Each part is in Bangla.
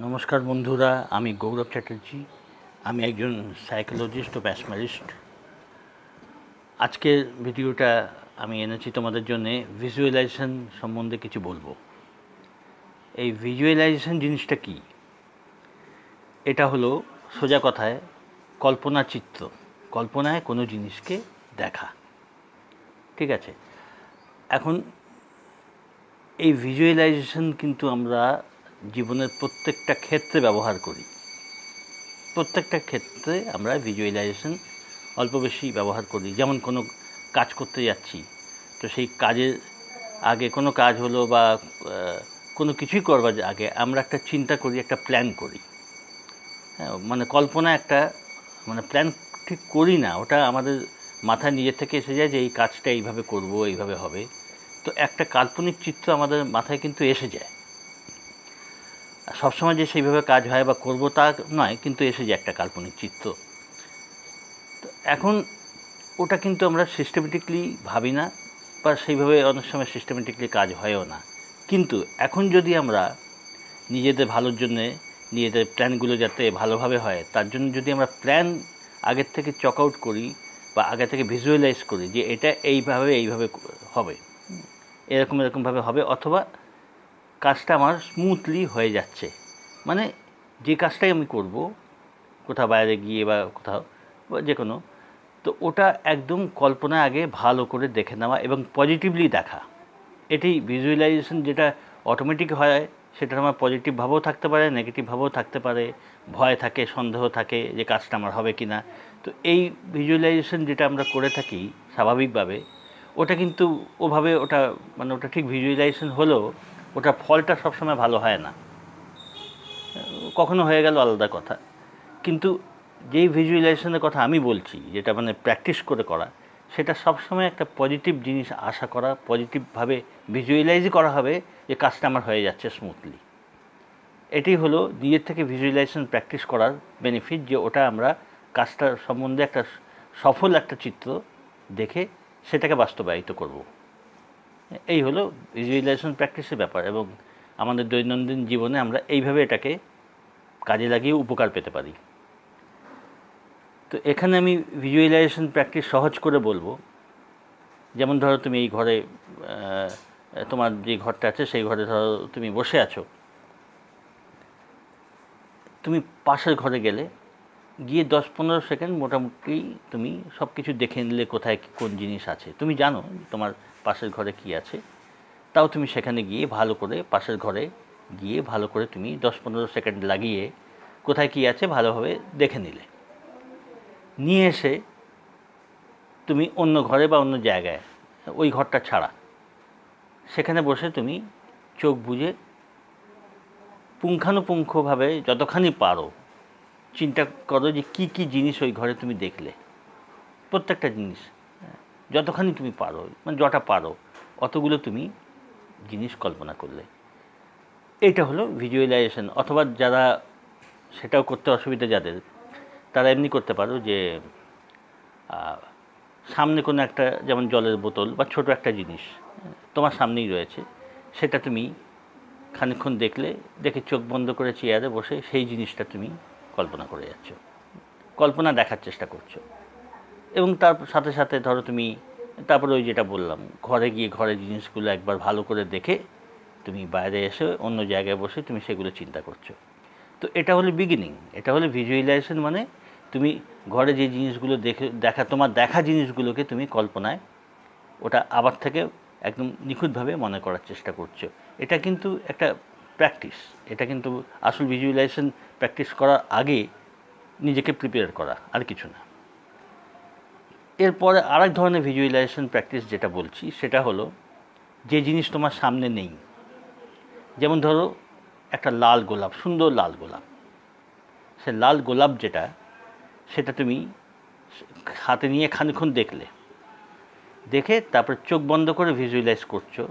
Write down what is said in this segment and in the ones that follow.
নমস্কার বন্ধুরা, আমি গৌরব চ্যাটার্জি। আমি একজন সাইকোলজিস্ট ও প্যাশনালিস্ট। আজকের ভিডিওটা আমি এনেছি তোমাদের জন্যে ভিজুয়ালাইজেশন সম্বন্ধে কিছু বলবো। এই ভিজুয়ালাইজেশন জিনিসটা কি? এটা হলো সোজা কথায় কল্পনা চিত্র, কল্পনায় কোনো জিনিসকে দেখা। ঠিক আছে, এখন এই ভিজুয়ালাইজেশন কিন্তু আমরা জীবনের প্রত্যেকটা ক্ষেত্রে ব্যবহার করি। প্রত্যেকটা ক্ষেত্রে আমরা ভিজুয়ালাইজেশন অল্প বেশি ব্যবহার করি। যেমন কোনো কাজ করতে যাচ্ছি, তো সেই কাজের আগে কোনো কাজ হলো বা কোনো কিছুই করবার আগে আমরা একটা চিন্তা করি, একটা প্ল্যান করি। হ্যাঁ, মানে কল্পনা একটা, মানে প্ল্যান ঠিক করি না, ওটা আমাদের মাথায় নিজের থেকে এসে যায় যে এই কাজটা এইভাবে করব, এইভাবে হবে। তো একটা কাল্পনিক চিত্র আমাদের মাথায় কিন্তু এসে যায়। সবসময় যে সেইভাবে কাজ হয় বা করবো তা নয়, কিন্তু এসে যায় একটা কাল্পনিক চিত্র। তো এখন ওটা কিন্তু আমরা সিস্টেমেটিকলি ভাবি না, বা সেইভাবে অনেক সময় সিস্টেমেটিকলি কাজ হয়ও না। কিন্তু এখন যদি আমরা নিজেদের ভালোর জন্যে, নিজেদের প্ল্যানগুলো যাতে ভালোভাবে হয় তার জন্য যদি আমরা প্ল্যান আগের থেকে চক আউট করি বা আগে থেকে ভিজুয়ালাইজ করি যে এটা এইভাবে এইভাবে হবে, এরকম এরকমভাবে হবে, অথবা কাজটা আমার স্মুথলি হয়ে যাচ্ছে, মানে যে কাজটাই আমি করব, কোথাও বাইরে গিয়ে বা কোথাও বা যে কোনো, তো ওটা একদম কল্পনায় আগে ভালো করে দেখে নেওয়া এবং পজিটিভলি দেখা। এটাই ভিজুয়ালাইজেশন। যেটা অটোমেটিক হয় সেটা আমার পজিটিভ ভাবেও থাকতে পারে, নেগেটিভ ভাবেও থাকতে পারে, ভয় থাকে, সন্দেহ থাকে যে কাজটা আমার হবে কি না। তো এই ভিজুয়ালাইজেশন যেটা আমরা করে থাকি স্বাভাবিকভাবে, ওটা কিন্তু ওভাবে ওটা মানে ওটা ঠিক ভিজুয়ালাইজেশন হলেও ওটার ফলটা সবসময় ভালো হয় না। কখনো হয়ে গেল আলাদা কথা, কিন্তু যেই ভিজুয়ালাইজেশনের কথা আমি বলছি, যেটা মানে প্র্যাকটিস করে করা, সেটা সবসময় একটা পজিটিভ জিনিস আশা করা, পজিটিভভাবে ভিজুয়ালাইজই করা হবে যে কাজটা আমার হয়ে যাচ্ছে স্মুথলি। এটাই হলো নিজের থেকে ভিজুয়ালাইজেশন প্র্যাকটিস করার বেনিফিট, যে ওটা আমরা কাজটার সম্বন্ধে একটা সফল একটা চিত্র দেখে সেটাকে বাস্তবায়িত করব। এই হলো ভিজুয়ালাইজেশন প্র্যাকটিসের ব্যাপার, এবং আমাদের দৈনন্দিন জীবনে আমরা এইভাবে এটাকে কাজে লাগিয়ে উপকার পেতে পারি। তো এখানে আমি ভিজুয়ালাইজেশন প্র্যাকটিস সহজ করে বলবো। যেমন ধরো তুমি এই ঘরে, তোমার যে ঘরটা আছে সেই ঘরে ধরো তুমি বসে আছো, তুমি পাশের ঘরে গেলে, গিয়ে 10-15 সেকেন্ড মোটামুটি তুমি সব কিছু দেখে নিলে কোথায় কোন জিনিস আছে। তুমি জানো তোমার পাশের ঘরে কি আছে, তাও তুমি সেখানে গিয়ে ভালো করে, পাশের ঘরে গিয়ে ভালো করে তুমি 10-15 সেকেন্ড লাগিয়ে কোথায় কী আছে ভালোভাবে দেখে নিলে। নিয়ে এসে তুমি অন্য ঘরে বা অন্য জায়গায়, ওই ঘরটা ছাড়া, সেখানে বসে তুমি চোখ বুজে পুঙ্খানুপুঙ্খভাবে যতখানি পারো চিন্তা করো যে কি কি জিনিস ওই ঘরে তুমি দেখলে। প্রত্যেকটা জিনিস যতখানি তুমি পারো, মানে যটা পারো অতগুলো তুমি জিনিস কল্পনা করলে। এইটা হলো ভিজুয়ালাইজেশন। অথবা যারা সেটাও করতে অসুবিধা যাদের, তারা এমনি করতে পারো যে সামনে কোনো একটা, যেমন জলের বোতল বা ছোট একটা জিনিস তোমার সামনেই রয়েছে, সেটা তুমি খানিকক্ষণ দেখলে, দেখে চোখ বন্ধ করে চেয়ারে বসে সেই জিনিসটা তুমি কল্পনা করে যাচ্ছ, কল্পনা দেখার চেষ্টা করছো। এবং তার সাথে সাথে ধরো তুমি তারপরে ওই যেটা বললাম, ঘরে গিয়ে ঘরের জিনিসগুলো একবার ভালো করে দেখে তুমি বাইরে এসে অন্য জায়গায় বসে তুমি সেগুলো চিন্তা করছো। তো এটা হলো বিগিনিং, এটা হলো ভিজুয়ালাইজেশন। মানে তুমি ঘরে যে জিনিসগুলো দেখা তোমার দেখা জিনিসগুলোকে তুমি কল্পনায় ওটা আবার থেকে একদম নিখুঁতভাবে মনে করার চেষ্টা করছো। এটা কিন্তু একটা প্র্যাকটিস। এটা কিন্তু আসল ভিজুয়ালাইজেশন প্র্যাকটিস করার আগে নিজেকে প্রিপেয়ার করা, আর কিছু না। এরপরে আরেক ধরনের ভিজুয়ালাইজেশন প্র্যাকটিস যেটা বলছি, সেটা হলো যে জিনিস তোমার সামনে নেই। যেমন ধরো একটা লাল গোলাপ, সুন্দর লাল গোলাপ, সে লাল গোলাপ যেটা, সেটা তুমি হাতে নিয়ে খানিকক্ষণ দেখলে, দেখে তারপর চোখ বন্ধ করে ভিজুয়ালাইজ করছো।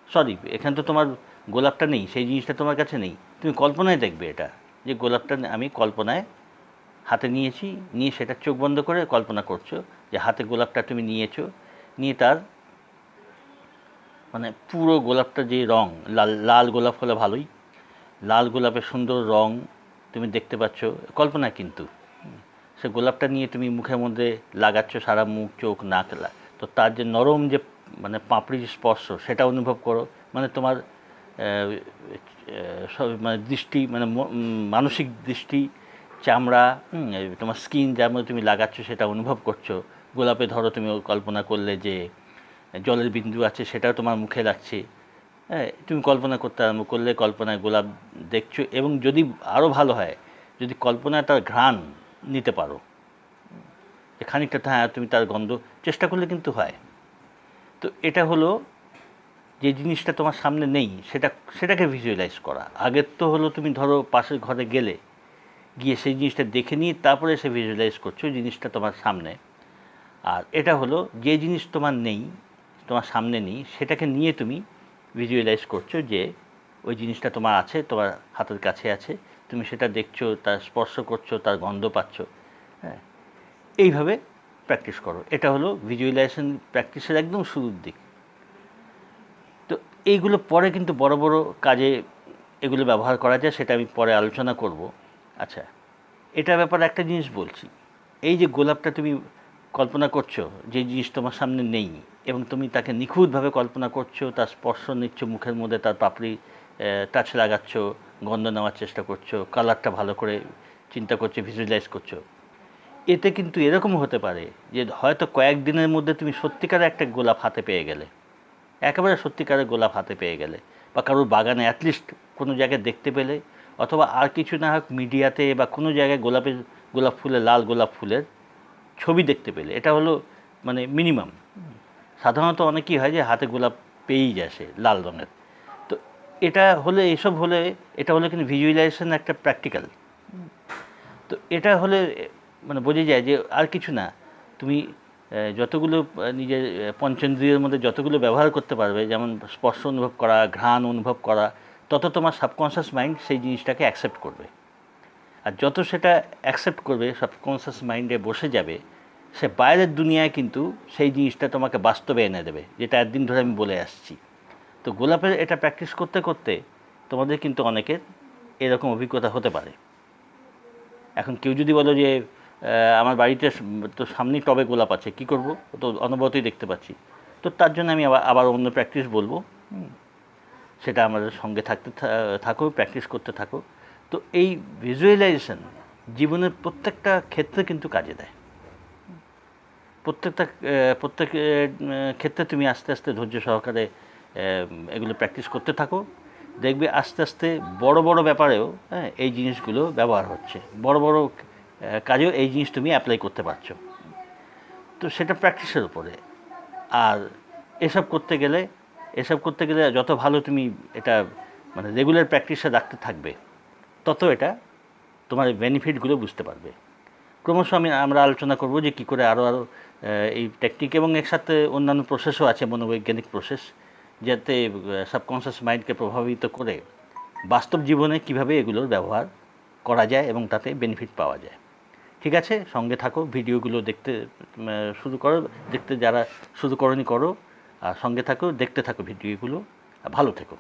সরি, এখানে তো তোমার গোলাপটা নেই, সেই জিনিসটা তোমার কাছে নেই, তুমি কল্পনায় দেখবে এটা, যে গোলাপটা আমি কল্পনায় হাতে নিয়েছি, নিয়ে সেটা চোখ বন্ধ করে কল্পনা করছো যে হাতে গোলাপটা তুমি নিয়েছো, নিয়ে তার মানে পুরো গোলাপটা যে রং, লাল লাল গোলাপ হলে ভালোই, লাল গোলাপের সুন্দর রং তুমি দেখতে পাচ্ছ, কল্পনা কিন্তু সে গোলাপটা নিয়ে তুমি মুখের মধ্যে লাগাচ্ছ, সারা মুখ, চোখ, নাক, তো তার যে নরম যে মানে পাপড়ির স্পর্শ সেটা অনুভব করো। মানে তোমার সব মানে দৃষ্টি মানে মানসিক দৃষ্টি, চামড়া, তোমার স্কিন যার মধ্যে তুমি লাগাচ্ছ সেটা অনুভব করছো। গোলাপে ধরো তুমি কল্পনা করলে যে জলের বিন্দু আছে, সেটাও তোমার মুখে লাগছে। হ্যাঁ, তুমি কল্পনা করতে আরম্ভ করলে, কল্পনায় গোলাপ দেখছো, এবং যদি আরও ভালো হয় যদি কল্পনাটার ঘ্রাণ নিতে পারো, যে খানিকটা, হ্যাঁ তুমি তার গন্ধ চেষ্টা করলে কিন্তু হয়। তো এটা হলো যে জিনিসটা তোমার সামনে নেই সেটাকে ভিজুয়ালাইজ করা। আগের তো হলো তুমি ধরো পাশের ঘরে গেলে, গিয়ে সেই জিনিসটা দেখে নিয়ে তারপরে সে ভিজুয়ালাইজ করছো জিনিসটা তোমার সামনে। আর এটা হলো যে জিনিস তোমার নেই, তোমার সামনে নেই, সেটাকে নিয়ে তুমি ভিজুয়ালাইজ করছো যে ওই জিনিসটা তোমার আছে, তোমার হাতের কাছে আছে, তুমি সেটা দেখছো, তার স্পর্শ করছো, তার গন্ধ পাচ্ছ। হ্যাঁ, এইভাবে প্র্যাকটিস করো। এটা হলো ভিজুয়ালাইজেশন প্র্যাকটিসের একদম শুরুর দিক। তো এইগুলো পরে কিন্তু বড় বড় কাজে এগুলো ব্যবহার করা যায়, সেটা আমি পরে আলোচনা করব। আচ্ছা, এটার ব্যাপারে একটা জিনিস বলছি। এই যে গোলাপটা তুমি কল্পনা করছো, যে জিনিস তোমার সামনে নেই, এবং তুমি তাকে নিখুঁতভাবে কল্পনা করছো, তার স্পর্শ নিচ্ছ মুখের মধ্যে, তার পাপড়ি টাচ লাগাচ্ছ, গন্ধ নেওয়ার চেষ্টা করছো, কালারটা ভালো করে চিন্তা করছো, ভিজুয়ালাইজ করছো। এতে কিন্তু এরকম হতে পারে যে হয়তো কয়েকদিনের মধ্যে তুমি সত্যিকারের একটা গোলাপ হাতে পেয়ে গেলে, একেবারে সত্যিকারের গোলাপ হাতে পেয়ে গেলে, বা কারোর বাগানে অ্যাটলিস্ট কোনো জায়গায় দেখতে পেলে, অথবা আর কিছু না হোক মিডিয়াতে বা কোনো জায়গায় গোলাপ ফুলের, লাল গোলাপ ফুলের ছবি দেখতে পেলে। এটা হলো মানে মিনিমাম। সাধারণত অনেকেই হয় যে হাতে গোলাপ পেয়েই যায় সে লাল রঙের। তো এটা হলে, এসব হলে, এটা হলে কিন্তু ভিজুয়ালাইজেশন একটা প্র্যাকটিক্যাল। তো এটা হলে মানে বোঝা যায় যে আর কিছু না, তুমি যতগুলো নিজের পঞ্চেন্দ্রিয়ের মধ্যে যতগুলো ব্যবহার করতে পারবে, যেমন স্পর্শ অনুভব করা, ঘ্রাণ অনুভব করা, তত তোমার সাবকনশিয়াস মাইন্ড সেই জিনিসটাকে অ্যাকসেপ্ট করবে। আর যত সেটা অ্যাকসেপ্ট করবে, সাবকনশিয়াস মাইন্ডে বসে যাবে, সে বাইরের দুনিয়ায় কিন্তু সেই জিনিসটা তোমাকে বাস্তবে এনে দেবে, যেটা একদিন ধরে আমি বলে আসছি। তো গোলাপের এটা প্র্যাকটিস করতে করতে তোমাদের কিন্তু অনেকের এরকম অভিজ্ঞতা হতে পারে। এখন কেউ যদি বলো যে আমার বাড়িতে তো সামনেই টবে গোলাপ আছে, কী করব, তো অনবরতই দেখতে পাচ্ছি, তো তার জন্য আমি আবার অন্য প্র্যাকটিস বলবো। সেটা আমাদের সঙ্গে থাকো, প্র্যাকটিস করতে থাকো। তো এই ভিজুয়ালাইজেশন জীবনের প্রত্যেকটা ক্ষেত্রে কিন্তু কাজে দেয়। প্রত্যেক ক্ষেত্রে তুমি আস্তে আস্তে ধৈর্য সহকারে এগুলো প্র্যাকটিস করতে থাকো, দেখবে আস্তে আস্তে বড় বড় ব্যাপারেও এই জিনিসগুলো ব্যবহার হচ্ছে, বড় বড় কাজেও এই জিনিস তুমি অ্যাপ্লাই করতে পারছো। তো সেটা প্র্যাকটিসের উপরে। আর এসব করতে গেলে যত ভালো তুমি এটা মানে রেগুলার প্র্যাকটিসে রাখতে থাকবে, তত এটা তোমার বেনিফিটগুলো বুঝতে পারবে। ক্রমশ আমরা আলোচনা করব যে কী করে আরও এই টেকনিক, এবং এর সাথে অন্যান্য প্রসেসও আছে, মনোবৈজ্ঞানিক প্রসেস, যাতে সাবকনশিয়াস মাইন্ডকে প্রভাবিত করে বাস্তব জীবনে কিভাবে এগুলোর ব্যবহার করা যায় এবং তাতে বেনিফিট পাওয়া যায়। ঠিক আছে, সঙ্গে থাকো, ভিডিওগুলো দেখতে শুরু করো, যারা শুরু করনি করো, আর সঙ্গে থাকো, দেখতে থাকো ভিডিওগুলো, ভালো থেকো।